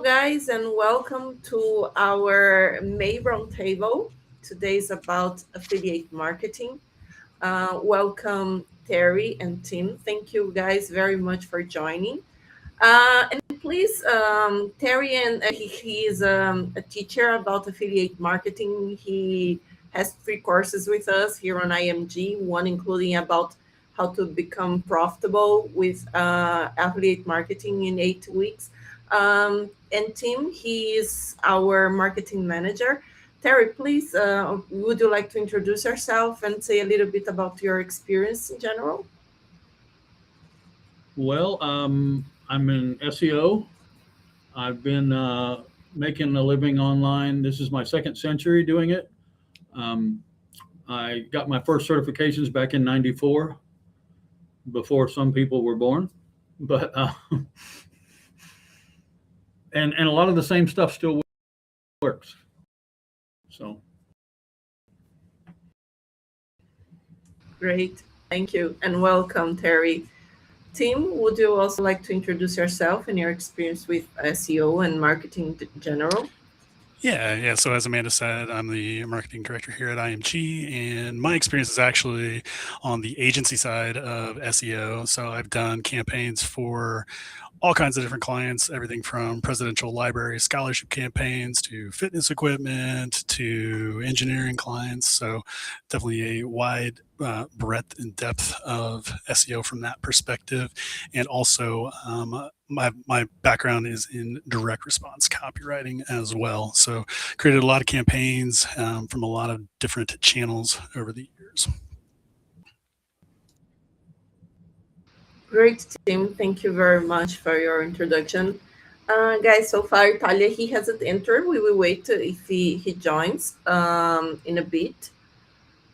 guys, and welcome to our May Roundtable. Today is about affiliate marketing. Welcome, Terry and Tim. Thank you guys very much for joining. And please, Terry, and he is a teacher about affiliate marketing. He has 3 courses with us here on IMG, one including about how to become profitable with affiliate marketing in 8 weeks. And Tim, he is our marketing manager. Terry, please, would you like to introduce yourself and say a little bit about your experience in general? Well, I'm in SEO. I've been making a living online. This is my second century doing it. Um, I got my first certifications back in '94, before some people were born. But and a lot of the same stuff still works. So Great, thank you, and welcome, Terry. Tim, would you also like to introduce yourself and your experience with SEO and marketing in general? Yeah. So as Amanda said, I'm the marketing director here at IMG, and my experience is actually on the agency side of SEO. So I've done campaigns for all kinds of different clients, everything from presidential library scholarship campaigns to fitness equipment to engineering clients. So definitely a wide breadth and depth of SEO from that perspective. And also my background is in direct response copywriting as well. So created a lot of campaigns from a lot of different channels over the years. Great, Tim. Thank you very much for your introduction. Guys, so far, Talia, he hasn't entered. We will wait if he joins in a bit.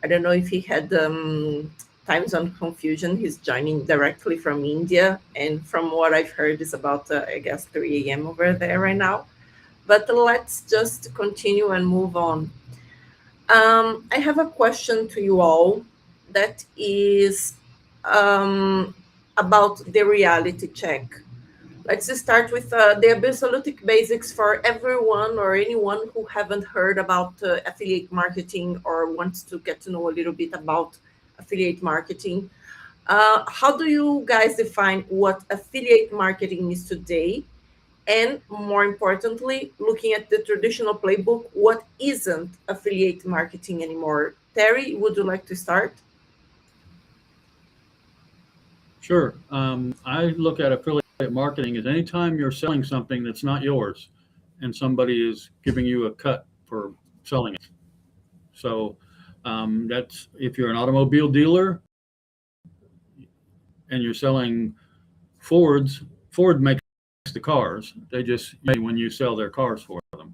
I don't know if he had time zone confusion. He's joining directly from India. And from what I've heard, is about, I guess, 3 a.m. over there right now. But let's just continue and move on. I have a question to you all that is about the reality check. Let's just start with the absolute basics for everyone or anyone who haven't heard about affiliate marketing or wants to get to know a little bit about affiliate marketing. How do you guys define what affiliate marketing is today? And more importantly, looking at the traditional playbook, what isn't affiliate marketing anymore? Terry, would you like to start? sure. I look at affiliate marketing as anytime you're selling something that's not yours, and somebody is giving you a cut for selling it. So that's if you're an automobile dealer and you're selling Fords. Ford makes the cars. They just when you sell their cars for them.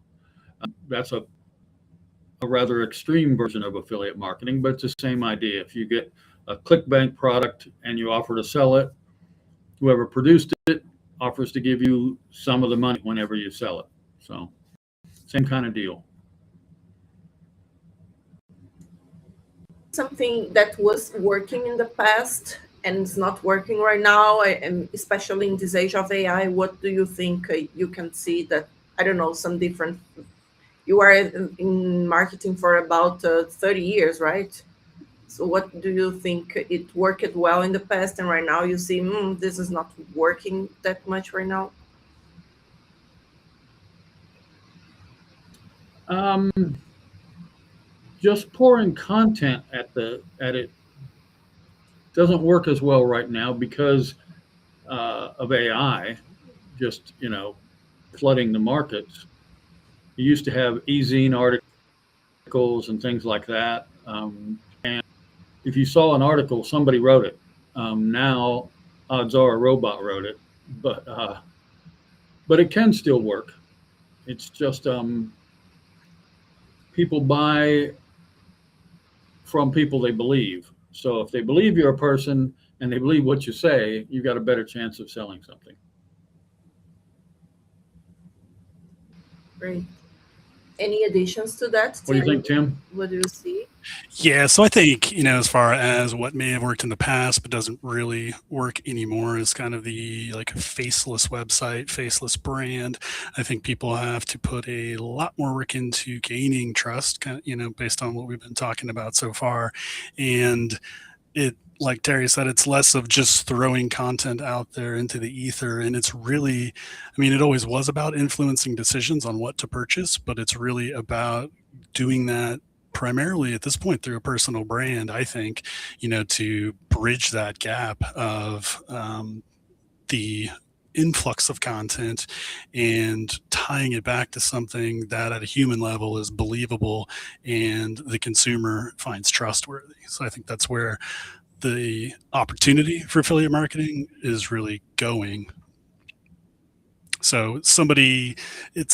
That's a rather extreme version of affiliate marketing, but it's the same idea. If you get a ClickBank product and you offer to sell it, whoever produced it offers to give you some of the money whenever you sell it. So same kind of deal. Something that was working in the past and is not working right now, and especially in this age of AI, what do you think you can see that, I don't know, some different? You are in marketing for about 30 years, right? So what do you think it worked well in the past and right now you see this is not working that much right now? Just pouring content at it doesn't work as well right now because of AI just flooding the markets. You used to have e-zine articles and things like that, and if you saw an article, somebody wrote it. Now, odds are a robot wrote it, but it can still work. It's just people buy from people they believe. So if they believe you're a person and they believe what you say, you've got a better chance of selling something. Great. Any additions to that, Tim? What do you think, Tim? What do you see? Yeah, so I think, as far as what may have worked in the past but doesn't really work anymore is kind of the like faceless website, faceless brand. I think people have to put a lot more work into gaining trust, kind of, based on what we've been talking about so far. And it, like Terry said, it's less of just throwing content out there into the ether. And it's really, it always was about influencing decisions on what to purchase, but it's really about doing that primarily at this point through a personal brand, I think, to bridge that gap of the influx of content and tying it back to something that at a human level is believable and the consumer finds trustworthy. So I think that's where the opportunity for affiliate marketing is really going. So it's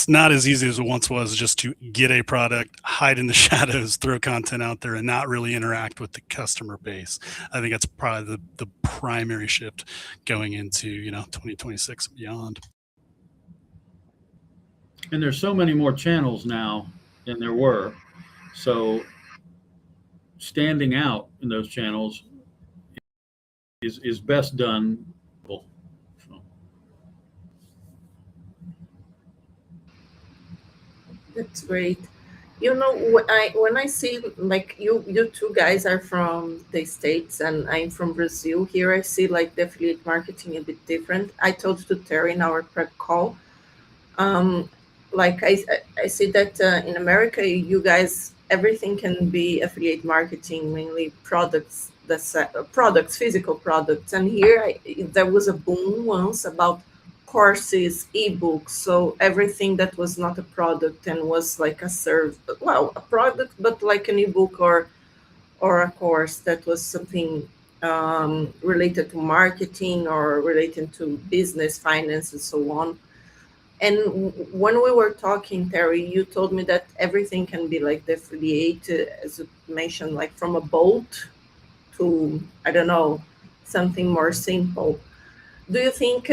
not as easy as it once was just to get a product, hide in the shadows, throw content out there, and not really interact with the customer base. I think that's probably the primary shift going into 2026 and beyond. And there's so many more channels now than there were. So standing out in those channels is best done. So. That's great. When I see, like, you two guys are from the States and I'm from Brazil. Here I see like the affiliate marketing a bit different. I told to Terry in our prep call, um, like I see that in America, you guys, everything can be affiliate marketing, mainly products, products, physical products. And here there was a boom once about courses, ebooks. So everything that was not a product and was like a well, a product, but like an ebook or a course that was something related to marketing or related to business, finance, and so on. And when we were talking, Terry, you told me that everything can be like the affiliate, as you mentioned, like from a boat to, I don't know, something more simple. Do you think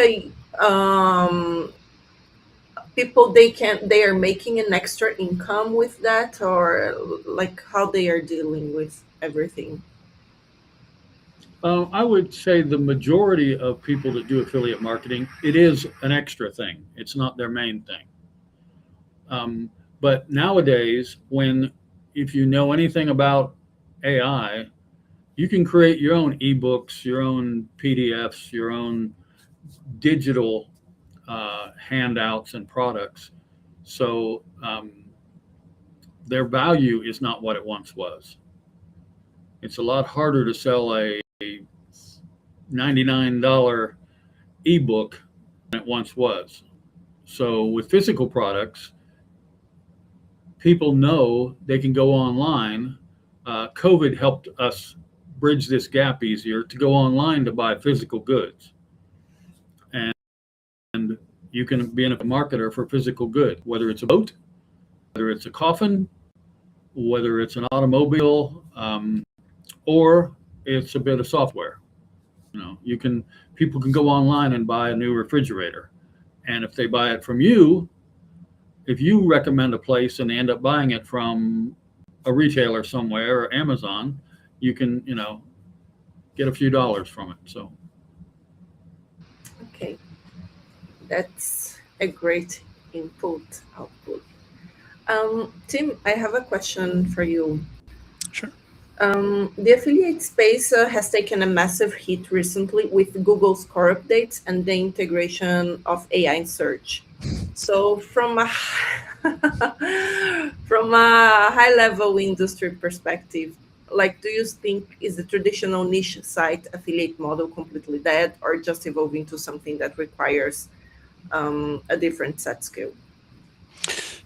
people they are making an extra income with that, or like how they are dealing with everything? I would say the majority of people that do affiliate marketing, it is an extra thing. It's not their main thing. But nowadays, if you know anything about AI, you can create your own ebooks, your own PDFs, your own digital handouts and products. So their value is not what it once was. It's a lot harder to sell a $99 ebook than it once was. So with physical products, people know they can go online. COVID helped us bridge this gap easier to go online to buy physical goods. And you can be a marketer for physical good, whether it's a boat, whether it's a coffin, whether it's an automobile, or it's a bit of software. People can go online and buy a new refrigerator. And if they buy it from you, if you recommend a place and they end up buying it from a retailer somewhere or Amazon, you can, get a few dollars from it. So. Okay, that's a great output. Tim, I have a question for you. Sure. The affiliate space has taken a massive hit recently with Google's core updates and the integration of AI in search. So from a from a high level industry perspective, like, do you think is the traditional niche site affiliate model completely dead, or just evolving to something that requires a different set skill?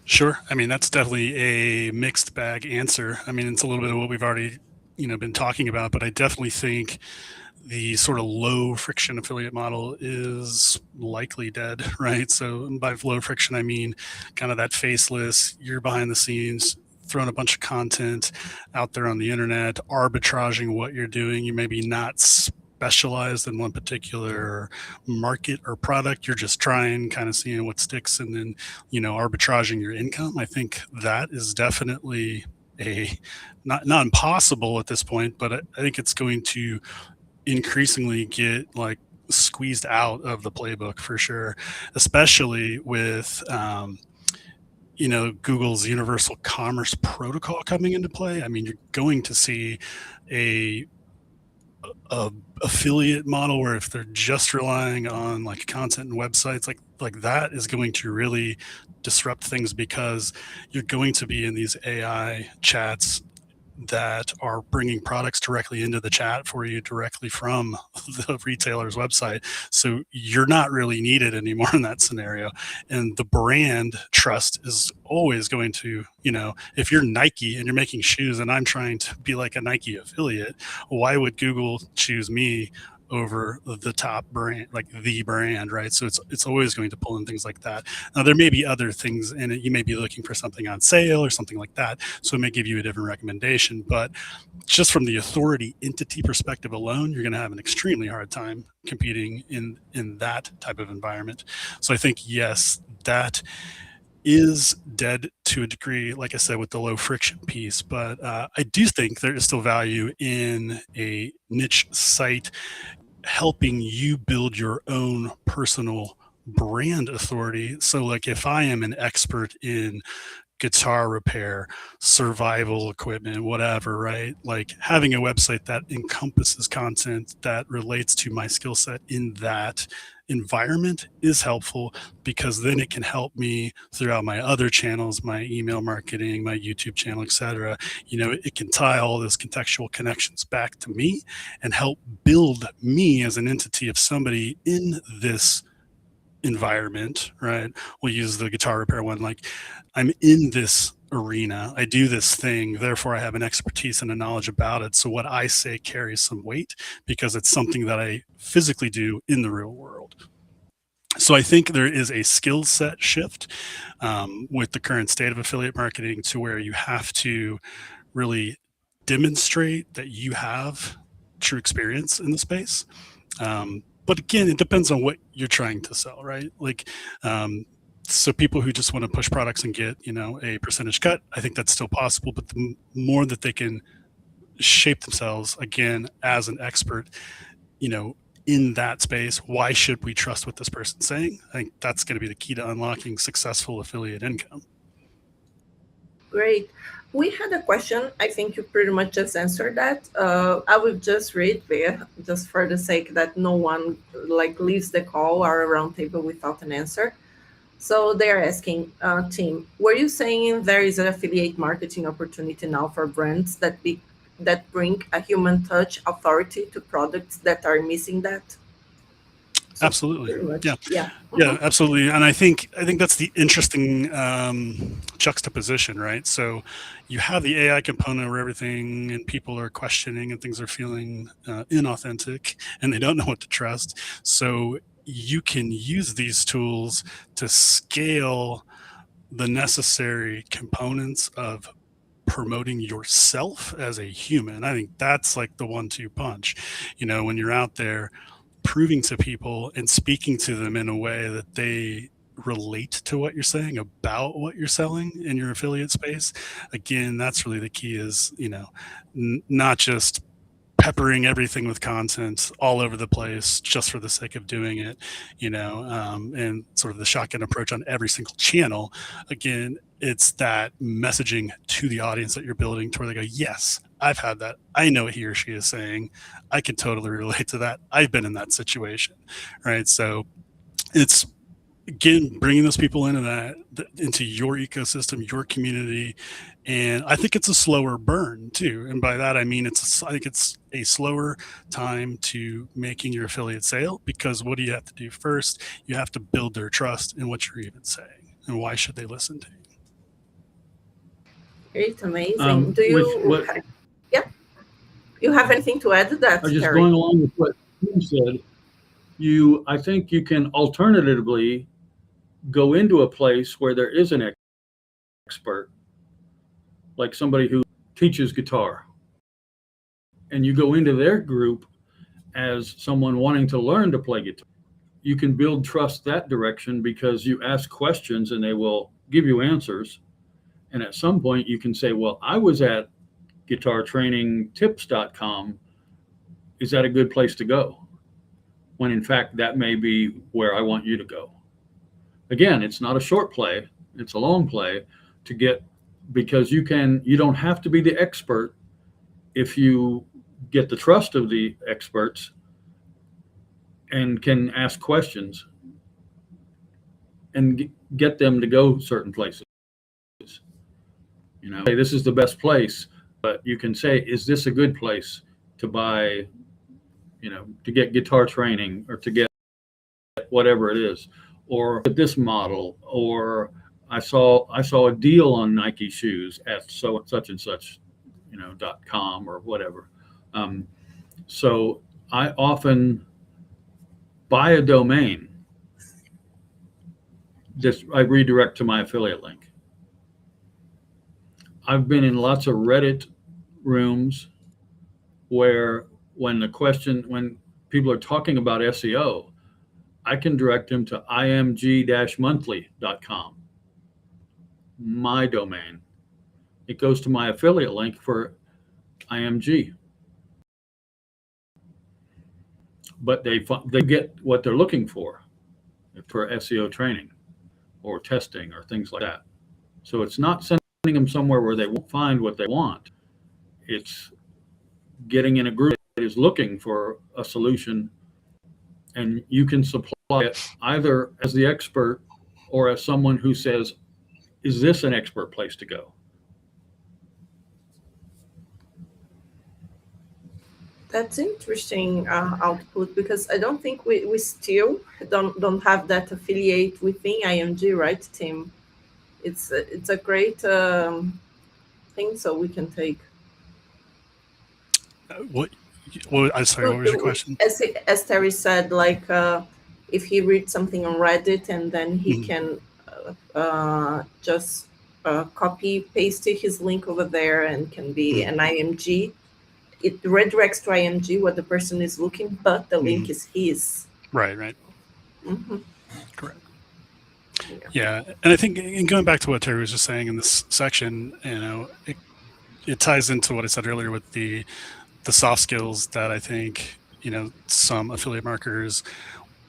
Sure. That's definitely a mixed bag answer. It's a little bit of what we've already, been talking about, but I definitely think the sort of low friction affiliate model is likely dead, right? So by low friction, I mean kind of that faceless, you're behind the scenes, throwing a bunch of content out there on the internet, arbitraging what you're doing. You maybe not specialized in one particular market or product. You're just trying, kind of seeing what sticks, and then, arbitraging your income. I think that is definitely a not impossible at this point, but I think it's going to increasingly get like squeezed out of the playbook for sure, especially with Google's Universal Commerce Protocol coming into play. I mean, you're going to see a affiliate model where if they're just relying on like content and websites, like that is going to really disrupt things, because you're going to be in these AI chats that are bringing products directly into the chat for you directly from the retailer's website. So you're not really needed anymore in that scenario. And the brand trust is always going to, if you're Nike and you're making shoes and I'm trying to be like a Nike affiliate, why would Google choose me over the top brand, like the brand, right? So it's always going to pull in things like that. Now, there may be other things in it. You may be looking for something on sale or something like that, so it may give you a different recommendation. But just from the authority entity perspective alone, you're going to have an extremely hard time competing in that type of environment. So I think, yes, that is dead to a degree, like I said, with the low friction piece. But I do think there is still value in a niche site helping you build your own personal brand authority. So like if I am an expert in guitar repair, survival equipment, whatever, right? Like having a website that encompasses content that relates to my skill set in that environment is helpful, because then it can help me throughout my other channels, my email marketing, my YouTube channel, etc. It can tie all those contextual connections back to me and help build me as an entity of somebody in this environment, right? We'll use the guitar repair one. Like, I'm in this arena, I do this thing, therefore I have an expertise and a knowledge about it. So what I say carries some weight because it's something that I physically do in the real world. So I think there is a skill set shift with the current state of affiliate marketing, to where you have to really demonstrate that you have true experience in the space. But again, it depends on what you're trying to sell, right? Like, so people who just want to push products and get, a percentage cut, I think that's still possible. But the more that they can shape themselves, again, as an expert, in that space, why should we trust what this person's saying? I think that's going to be the key to unlocking successful affiliate income. Great. We had a question. I think you pretty much just answered that. I will just read there, just for the sake that no one leaves the call or a roundtable without an answer. So they're asking, Tim, were you saying there is an affiliate marketing opportunity now for brands that bring a human touch authority to products that are missing that? So Absolutely. Yeah. Yeah. Yeah, absolutely. And I think that's the interesting juxtaposition, right? So you have the AI component where everything and people are questioning and things are feeling inauthentic and they don't know what to trust. So you can use these tools to scale the necessary components of promoting yourself as a human. I think that's like the 1-2 punch. When you're out there proving to people and speaking to them in a way that they relate to what you're saying about what you're selling in your affiliate space. Again, that's really the key, is, not just peppering everything with content all over the place just for the sake of doing it, and sort of the shotgun approach on every single channel. Again, it's that messaging to the audience that you're building to where they go, yes, I've had that. I know what he or she is saying. I can totally relate to that. I've been in that situation, right? So it's, again, bringing those people into your ecosystem, your community. And I think it's a slower burn too. And by that, I mean, I think it's a slower time to making your affiliate sale, because what do you have to do first? You have to build their trust in what you're even saying, and why should they listen to you? Great, amazing. You have anything to add to that, just Terry? going along with what you said, I think you can alternatively go into a place where there is an expert, like somebody who teaches guitar, and you go into their group as someone wanting to learn to play guitar. You can build trust that direction because you ask questions and they will give you answers. And at some point you can say, well, I was at guitartrainingtips.com. Is that a good place to go? When in fact, that may be where I want you to go. Again, it's not a short play, it's a long play to get, because you don't have to be the expert if you get the trust of the experts and can ask questions and get them to go certain places. You know, say this is the best place, but you can say, is this a good place to buy, you know, to get guitar training or to get whatever it is, or this model, or I saw a deal on Nike shoes at such and such, you know, .com or whatever. So I often buy a domain, I redirect to my affiliate link. I've been in lots of Reddit rooms where when people are talking about SEO, I can direct them to img-monthly.com, my domain. It goes to my affiliate link for IMG. But they get what they're looking for SEO training or testing or things like that. So it's not sending them somewhere where they won't find what they want. It's getting in a group that is looking for a solution, and you can supply it either as the expert or as someone who says, is this an expert place to go? That's interesting output, because I don't think we still don't have that affiliate within IMG, right, Tim? It's a great thing, so we can take. I'm sorry, what was your question? As Terry said, like if he reads something on Reddit and then he can just copy paste his link over there and can be an IMG. It redirects to IMG what the person is looking, but the link is his. Right. Correct. Yeah, and I think, and going back to what Terry was just saying in this section, you know, it ties into what I said earlier with the soft skills that I think, you know, some affiliate marketers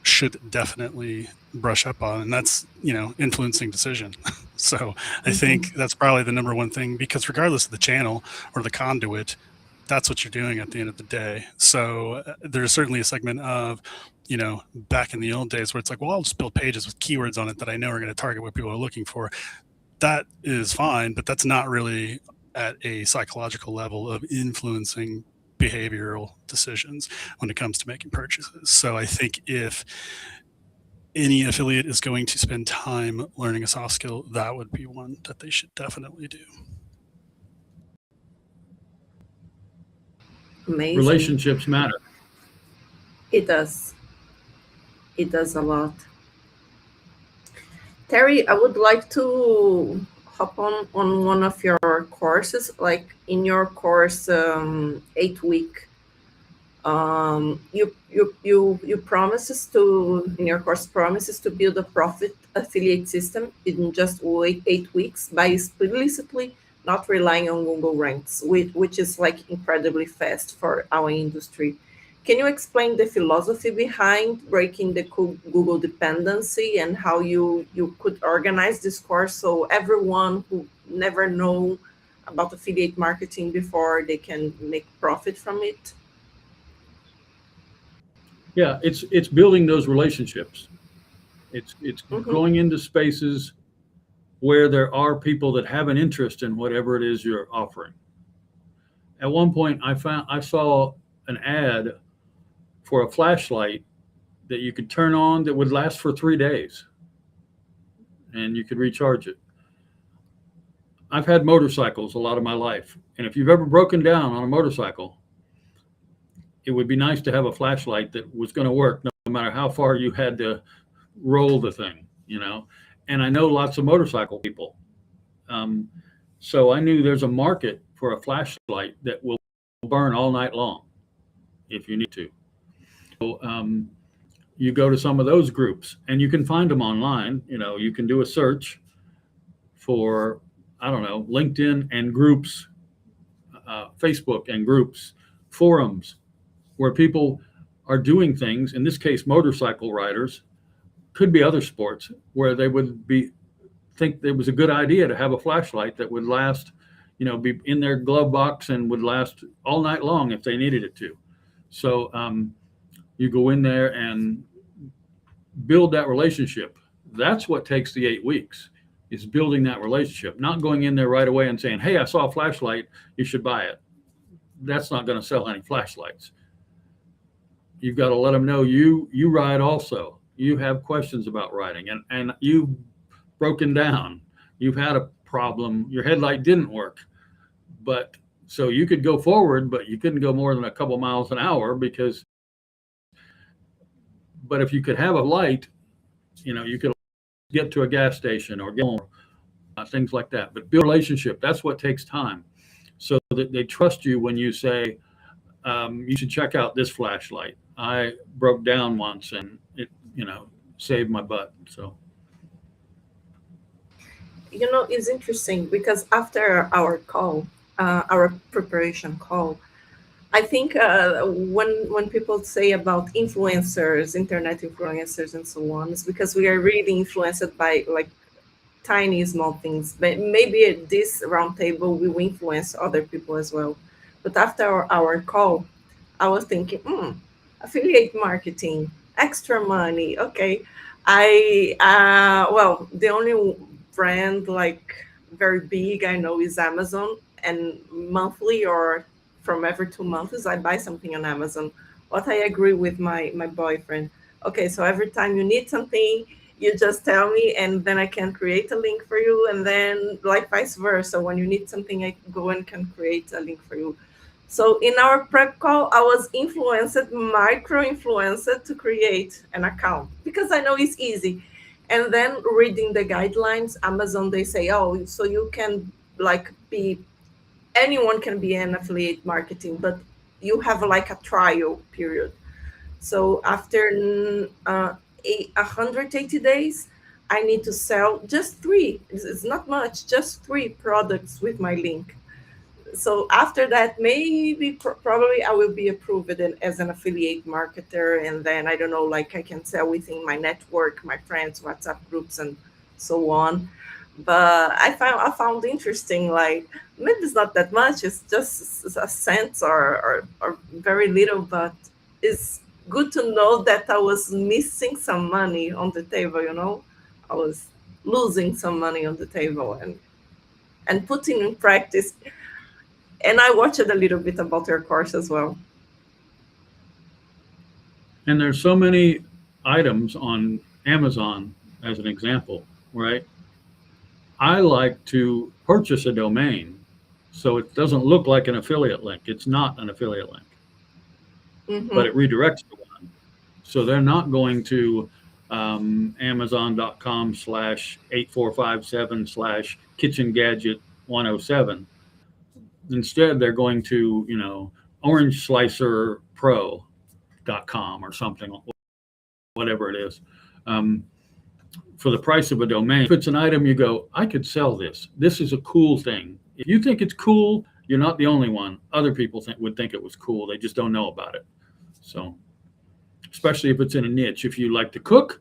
should definitely brush up on, and that's, you know, influencing decision. So I think that's probably the number one thing, because regardless of the channel or the conduit, that's what you're doing at the end of the day. So there's certainly a segment of, you know, back in the old days where it's like, well, I'll just build pages with keywords on it that I know are going to target what people are looking for. That is fine, but that's not really at a psychological level of influencing behavioral decisions when it comes to making purchases. So I think if any affiliate is going to spend time learning a soft skill, that would be one that they should definitely do. Amazing. Relationships matter. It does. It does a lot. Terry, I would like to hop on one of your courses. Like in your course, 8-week, you promises to, in your course, promises to build a profit affiliate system in just 8 weeks by explicitly not relying on Google ranks, which is like incredibly fast for our industry. Can you explain the philosophy behind breaking the Google dependency and how you could organize this course so everyone who never know about affiliate marketing before, they can make profit from it? Yeah, it's building those relationships. It's going into spaces where there are people that have an interest in whatever it is you're offering. At one point, I saw an ad for a flashlight that you could turn on that would last for 3 days, and you could recharge it. I've had motorcycles a lot of my life, and if you've ever broken down on a motorcycle, it would be nice to have a flashlight that was going to work no matter how far you had to roll the thing, you know. And I know lots of motorcycle people. So I knew there's a market for a flashlight that will burn all night long if you need to. You go to some of those groups and you can find them online. You can do a search for, I don't know, LinkedIn and groups, Facebook and groups, forums where people are doing things. In this case, motorcycle riders, could be other sports, where they would think it was a good idea to have a flashlight that would last, be in their glove box and would last all night long if they needed it to. So you go in there and build that relationship. That's what takes the 8 weeks, is building that relationship, not going in there right away and saying, hey, I saw a flashlight, you should buy it. That's not going to sell any flashlights. You've got to let them know you ride also. You have questions about riding, and you've broken down. You've had a problem. Your headlight didn't work. But so you could go forward, but you couldn't go more than a couple miles an hour but if you could have a light, you could get to a gas station or get home, things like that. But build a relationship, that's what takes time. So that they trust you when you say, you should check out this flashlight. I broke down once and it, saved my butt. So. It's interesting because after our call, our preparation call, I think when people say about influencers, internet influencers, and so on, it's because we are really influenced by like tiny small things. But maybe at this roundtable we will influence other people as well. But after our call, I was thinking, affiliate marketing, extra money. Okay, well, the only brand like very big I know is Amazon, and monthly or from every 2 months I buy something on Amazon. What I agree with my boyfriend. Okay, so every time you need something, you just tell me, and then I can create a link for you, and then like vice versa. When you need something, I go and can create a link for you. So in our prep call, I was micro influenced to create an account because I know it's easy. And then reading the guidelines, Amazon, they say, oh, so you can like anyone can be an affiliate marketing, but you have like a trial period. So after 180 days, I need to sell just three. It's not much, just three products with my link. So after that, maybe probably I will be approved as an affiliate marketer, and then I don't know, like I can sell within my network, my friends, WhatsApp groups, and so on. But I found interesting, like maybe it's not that much, it's just a cent or very little, but it's good to know that I was missing some money on the table. I was losing some money on the table and putting in practice. And I watched a little bit about your course as well. And there's so many items on Amazon, as an example, right? I like to purchase a domain so it doesn't look like an affiliate link. It's not an affiliate link, but it redirects to one. So they're not going to Amazon.com/8457/kitchen gadget 107. Instead, they're going to, orangeslicerpro.com or something, whatever it is, for the price of a domain. If it's an item you go, I could sell this. This is a cool thing. If you think it's cool, you're not the only one. Other people would think it was cool. They just don't know about it. So, especially if it's in a niche. If you like to cook,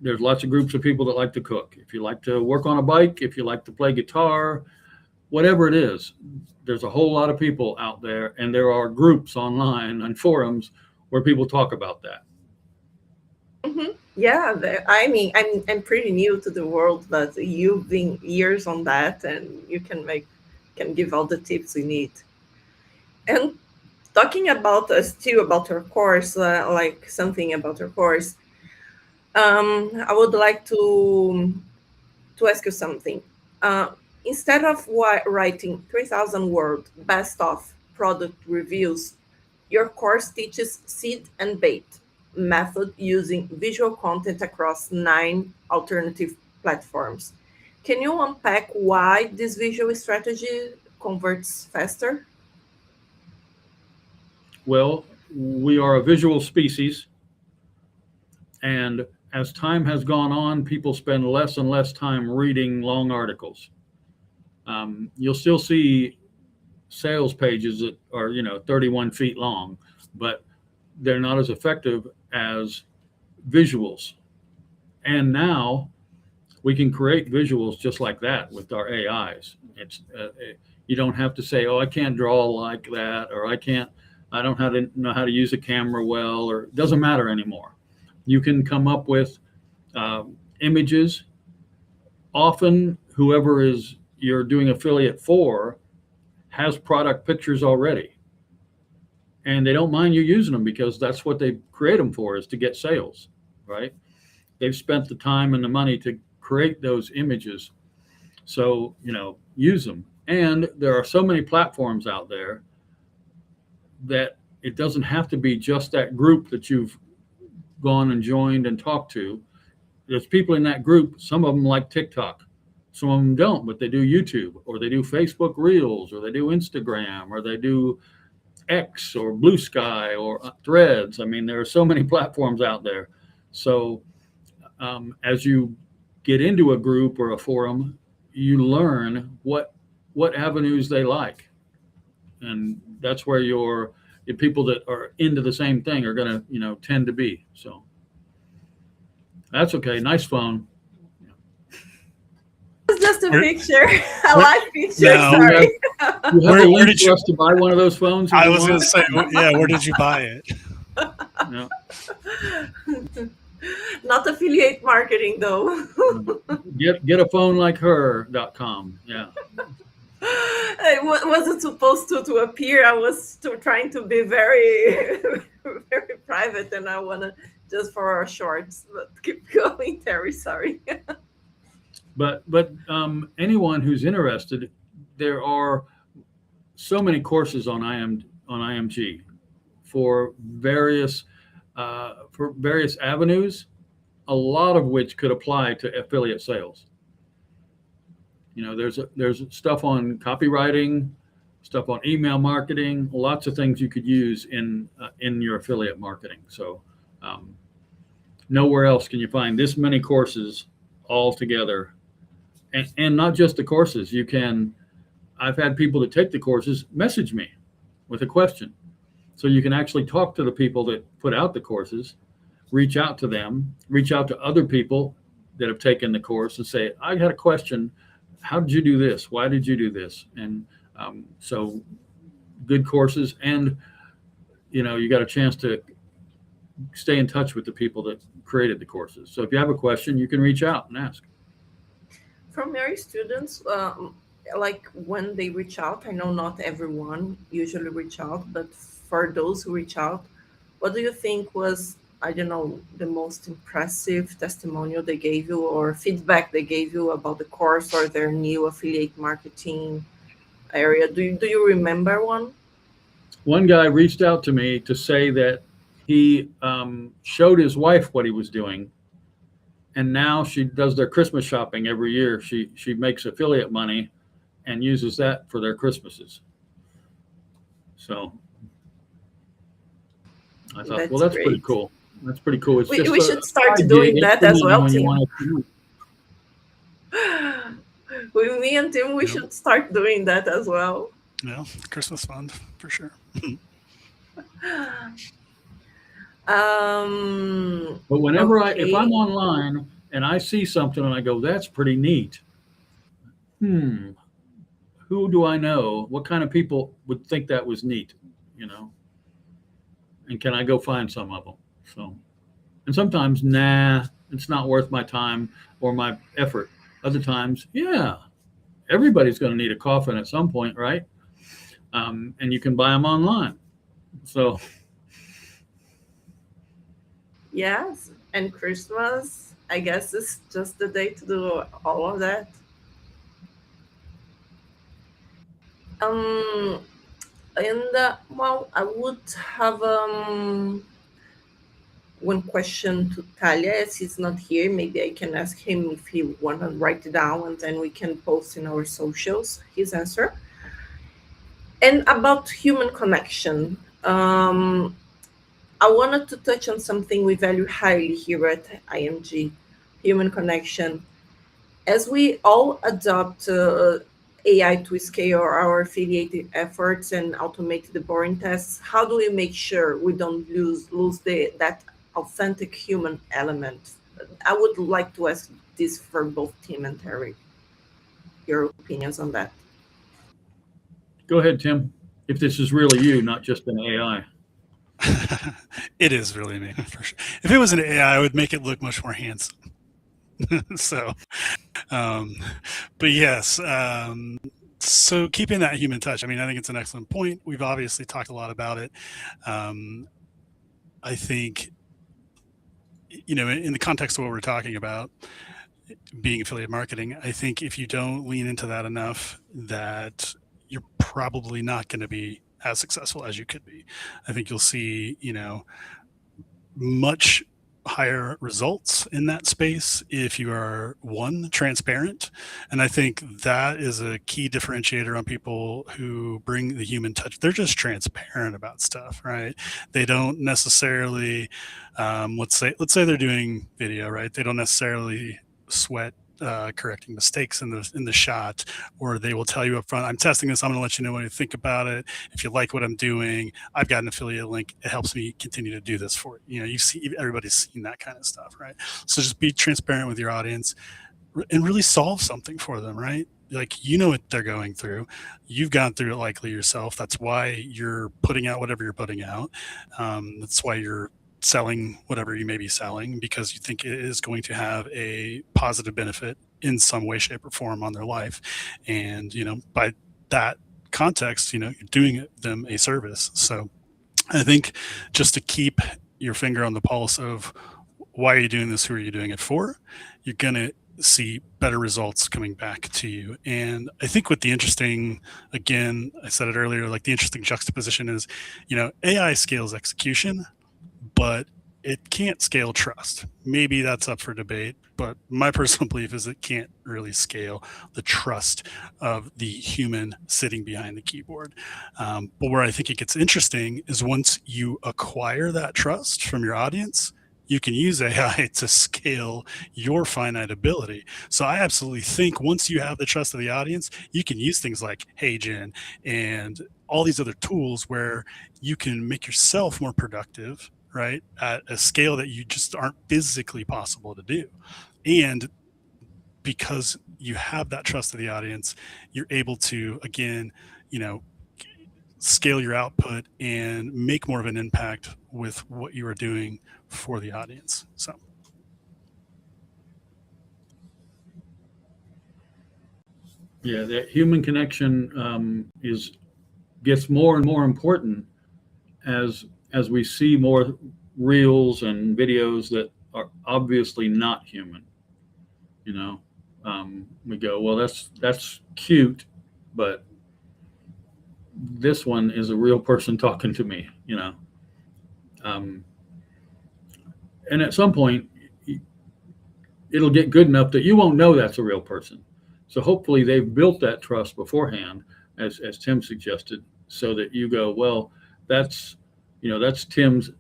there's lots of groups of people that like to cook. If you like to work on a bike, if you like to play guitar, whatever it is, there's a whole lot of people out there, and there are groups online and forums where people talk about that. Yeah, I mean, I'm pretty new to the world, but you've been years on that, and you can give all the tips we need. And talking about still about your course, like something about your course, I would like to ask you something. Instead of writing 3,000 word best of product reviews, your course teaches seed and bait method using visual content across 9 alternative platforms. Can you unpack why this visual strategy converts faster? Well, we are a visual species, and as time has gone on, people spend less and less time reading long articles. You'll still see sales pages that are 31 feet long, but they're not as effective as visuals. And now we can create visuals just like that with our AIs. You don't have to say, "Oh, I can't draw like that," or I don't know how to use a camera well," or it doesn't matter anymore. You can come up with images. Often, whoever you're doing affiliate for has product pictures already, and they don't mind you using them because that's what they create them for, is to get sales, right? They've spent the time and the money to create those images. So, use them. And there are so many platforms out there that it doesn't have to be just that group that you've gone and joined and talked to. There's people in that group, some of them like TikTok, some of them don't, but they do YouTube, or they do Facebook Reels, or they do Instagram, or they do X or Blue Sky or Threads. I mean, there are so many platforms out there. So as you get into a group or a forum, you learn what avenues they like, and that's where the people that are into the same thing are going to tend to be. So that's okay. Nice phone. It's just a picture, a Where- live picture. No. Sorry. You have Where a link did for you- us to buy one of those phones? if I you was want? going to say, yeah, where did you buy it? Yeah. Not affiliate marketing though. Get a phone like her.com. Yeah. It wasn't supposed to appear. I was trying to be very, very private, and I want to just for our shorts. But keep going, Terry. Sorry. But anyone who's interested, there are so many courses on IMG for various avenues, a lot of which could apply to affiliate sales. There's stuff on copywriting, stuff on email marketing, lots of things you could use in your affiliate marketing. So nowhere else can you find this many courses all together, and not just the courses. I've had people that take the courses message me with a question, so you can actually talk to the people that put out the courses, reach out to them, reach out to other people that have taken the course and say, "I had a question. How did you do this? Why did you do this?" And so good courses, and you got a chance to stay in touch with the people that created the courses. So if you have a question, you can reach out and ask. From your students, like when they reach out, I know not everyone usually reach out, but for those who reach out, what do you think was, I don't know, the most impressive testimonial they gave you or feedback they gave you about the course or their new affiliate marketing area? Do you remember one? One guy reached out to me to say that he showed his wife what he was doing, and now she does their Christmas shopping every year. She makes affiliate money and uses that for their Christmases. So I thought, That's well, that's great. pretty cool. That's pretty cool. It's We just should start idea. doing It's that for as me well, when you Tim. want to- With me and Tim, we Yeah. should start doing that as well. Yeah, Christmas fund for sure. But whenever if Okay. I'm online and I see something and I go, "That's pretty neat," who do I know? What kind of people would think that was neat? And can I go find some of them? So, and sometimes, nah, it's not worth my time or my effort. Other times, yeah, everybody's going to need a coffin at some point, right? And you can buy them online. So, Yes, and Christmas, I guess, is just the day to do all of that. And well, I would have one question to Talia, as he's not here. Maybe I can ask him if he want to write it down, and then we can post in our socials his answer. And about human connection, I wanted to touch on something we value highly here at IMG, human connection. As we all adopt AI to scale our affiliate efforts and automate the boring tasks, how do we make sure we don't lose that authentic human element? I would like to ask this for both Tim and Terry. Your opinions on that. Go ahead, Tim. If this is really you, not just an AI. It is really me, for sure. If it was an AI, I would make it look much more handsome. So, um, but yes, so keeping that human touch. I mean, I think it's an excellent point. We've obviously talked a lot about it. I think, in the context of what we're talking about, being affiliate marketing, I think if you don't lean into that enough, that you're probably not going to be as successful as you could be. I think you'll see, much higher results in that space if you are, one, transparent. And I think that is a key differentiator on people who bring the human touch. They're just transparent about stuff, right? They don't necessarily, let's say they're doing video, right? They don't necessarily sweat correcting mistakes in the shot, or they will tell you up front, I'm testing this, I'm going to let you know what you think about it. If you like what I'm doing, I've got an affiliate link, it helps me continue to do this for you. You see, everybody's seen that kind of stuff, right? So just be transparent with your audience and really solve something for them, right? Like, what they're going through. You've gone through it likely yourself. That's why you're putting out whatever you're putting out. That's why you're selling whatever you may be selling, because you think it is going to have a positive benefit in some way, shape, or form on their life. And, by that context, you're doing them a service. So I think just to keep your finger on the pulse of why are you doing this, who are you doing it for, you're going to see better results coming back to you. And I think what the interesting, again, I said it earlier, like the interesting juxtaposition is, AI scales execution, but it can't scale trust. Maybe that's up for debate, but my personal belief is it can't really scale the trust of the human sitting behind the keyboard. But where I think it gets interesting is once you acquire that trust from your audience, you can use AI to scale your finite ability. So I absolutely think once you have the trust of the audience, you can use things like HeyGen and all these other tools where you can make yourself more productive, right, at a scale that you just aren't physically possible to do. And because you have that trust of the audience, you're able to, again, scale your output and make more of an impact with what you are doing for the audience. So Yeah, that human connection gets more and more important as we see more reels and videos that are obviously not human. We go, well, that's cute, but this one is a real person talking to me. And at some point, it'll get good enough that you won't know that's a real person. So hopefully they've built that trust beforehand, as Tim suggested, so that you go, well, that's Tim's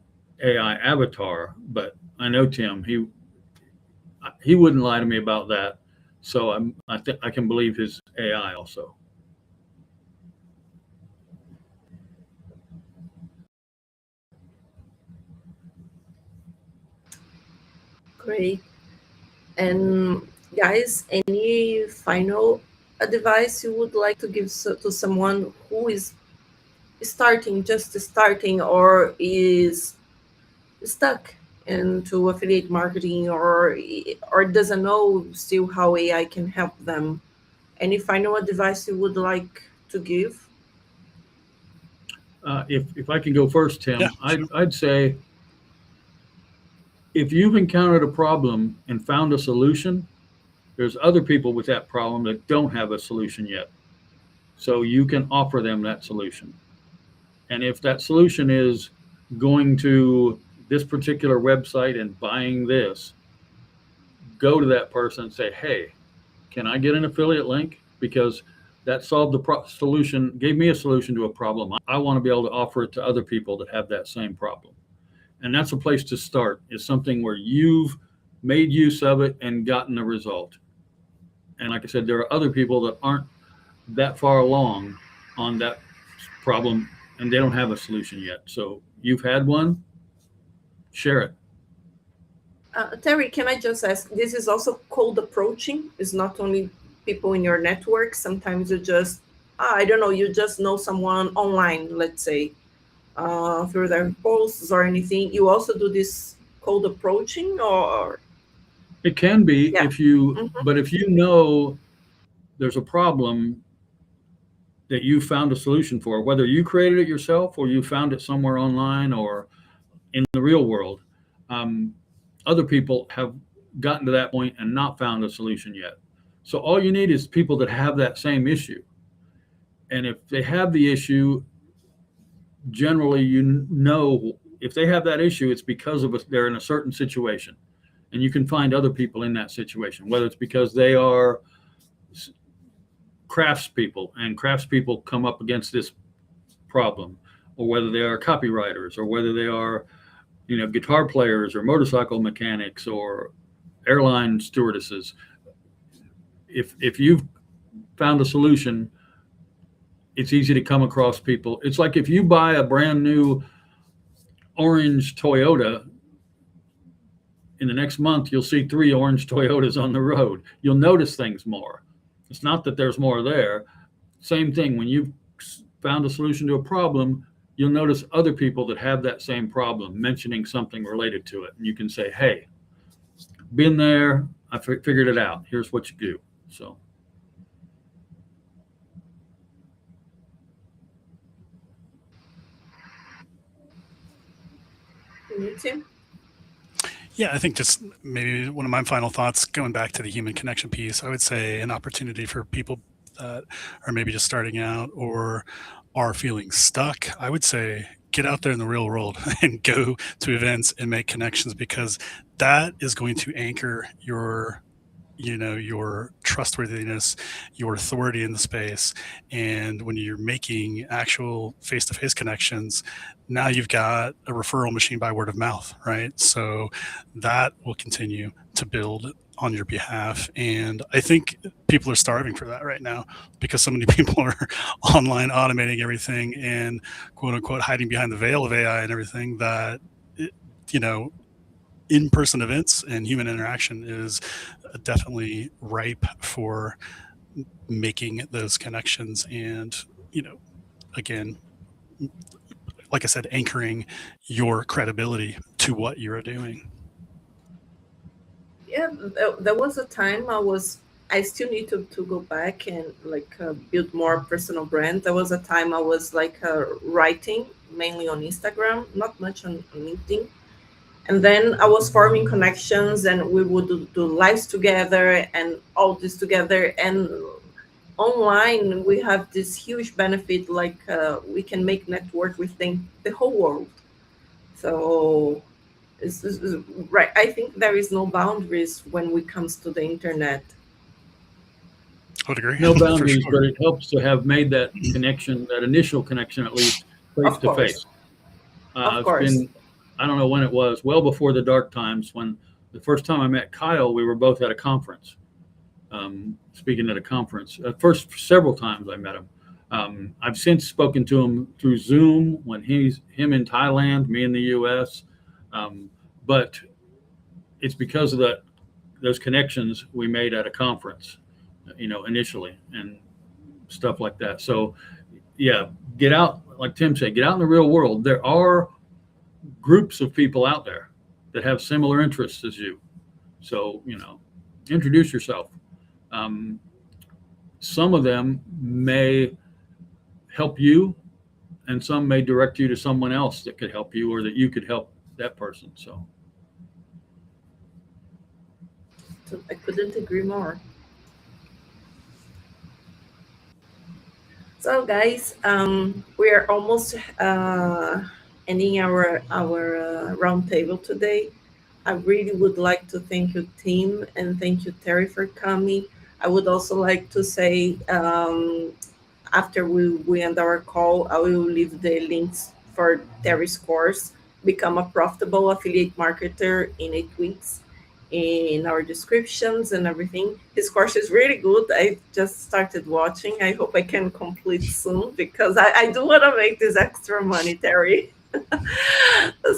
AI avatar, but I know Tim. He wouldn't lie to me about that. So I can believe his AI also. Great. And guys, any final advice you would like to give to someone who is just starting, or is stuck into affiliate marketing, or doesn't know still how AI can help them? Any final advice you would like to give? If I can go first, Tim, yeah, sure. I'd say if you've encountered a problem and found a solution, there's other people with that problem that don't have a solution yet. So you can offer them that solution. And if that solution is going to this particular website and buying this, go to that person and say, hey, can I get an affiliate link? Because that solved the solution, gave me a solution to a problem. I want to be able to offer it to other people that have that same problem. And that's a place to start, is something where you've made use of it and gotten a result. And like I said, there are other people that aren't that far along on that problem and they don't have a solution yet. So you've had one, share it. Terry, can I just ask? This is also cold approaching. It's not only people in your network. Sometimes you just, I don't know, you just know someone online, let's say, through their posts or anything. You also do this cold approaching, or It can be yeah. if you, Mhm. but if you know there's a problem that you found a solution for, whether you created it yourself or you found it somewhere online or in the real world, um, other people have gotten to that point and not found a solution yet. So all you need is people that have that same issue. And if they have the issue, generally, you know, if they have that issue, it's because of they're in a certain situation. And you can find other people in that situation, whether it's because they are craftspeople and craftspeople come up against this problem, or whether they are copywriters, or whether they are, guitar players or motorcycle mechanics or airline stewardesses. If you've found a solution, it's easy to come across people. It's like if you buy a brand new orange Toyota, in the next month, you'll see 3 orange Toyotas on the road. You'll notice things more. It's not that there's more there. Same thing, when you've found a solution to a problem, you'll notice other people that have that same problem mentioning something related to it. And you can say, hey, been there, I figured it out. Here's what you do. So. You too. Yeah, I think just maybe one of my final thoughts, going back to the human connection piece, I would say an opportunity for people that are maybe just starting out or are feeling stuck. I would say get out there in the real world and go to events and make connections, because that is going to anchor your trustworthiness, your authority in the space. And when you're making actual face-to-face connections, now you've got a referral machine by word of mouth, right? So that will continue to build on your behalf. And I think people are starving for that right now, because so many people are online automating everything and quote unquote hiding behind the veil of AI and everything, that in-person events and human interaction is definitely ripe for making those connections. And, again, like I said, anchoring your credibility to what you're doing. Yeah, there was a time I still need to go back and like build more personal brand. There was a time I was like writing mainly on Instagram, not much on LinkedIn. And then I was forming connections and we would do lives together and all this together. And online, we have this huge benefit, like we can make network with the whole world. So it's right. I think there is no boundaries when it comes to the internet. I would agree. No For boundaries, sure. but it helps to have made that connection, that initial connection at least, face Of to course, face. of It's course. been, I don't know when it was, well before the dark times, when the first time I met Kyle, we were both at a conference, speaking at a conference. First, several times I met him. I've since spoken to him through Zoom when him in Thailand, me in the U.S. But it's because of those connections we made at a conference, initially, and stuff like that. So, yeah, get out, like Tim said, get out in the real world. There are groups of people out there that have similar interests as you. So, introduce yourself. Um, some of them may help you, and some may direct you to someone else that could help you, or that you could help that person. So, So I couldn't agree more. So, guys, we are almost ending our roundtable today. I really would like to thank you, Tim, and thank you, Terry, for coming. I would also like to say, after we end our call, I will leave the links for Terry's course become a profitable affiliate marketer in 8 weeks in our descriptions and everything. His course is really good. I just started watching. I hope I can complete soon because I do want to make this extra money, Terry.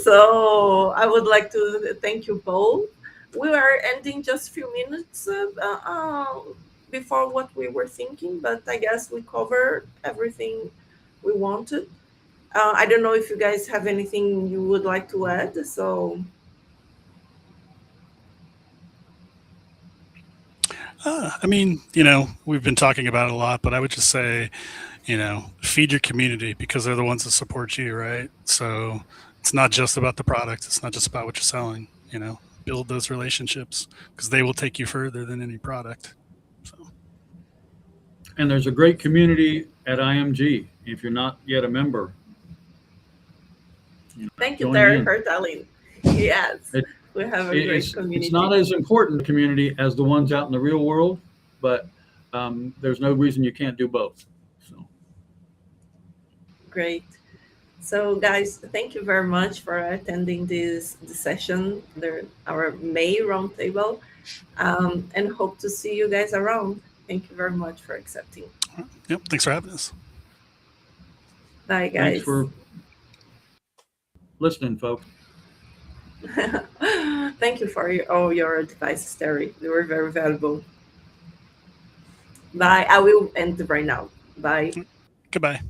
So I would like to thank you both. We are ending just a few minutes before what we were thinking, but I guess we covered everything we wanted. I don't know if you guys have anything you would like to add. So I mean, we've been talking about it a lot, but I would just say, feed your community because they're the ones that support you, right? So it's not just about the product. It's not just about what you're selling, build those relationships because they will take you further than any product. So. And there's a great community at IMG. If you're not yet a member, thank you, join Terry, in. for telling. Yes, It, we have a great community. it's not as important a community as the ones out in the real world, but there's no reason you can't do both. So Great. So, guys, thank you very much for attending this session, our May roundtable, and hope to see you guys around. Thank you very much for accepting. Yep. Thanks for having us. Bye, guys. Thanks for listening, folks. Thank you for all your advice, Terry. They were very valuable. Bye. I will end right now. Bye. Goodbye.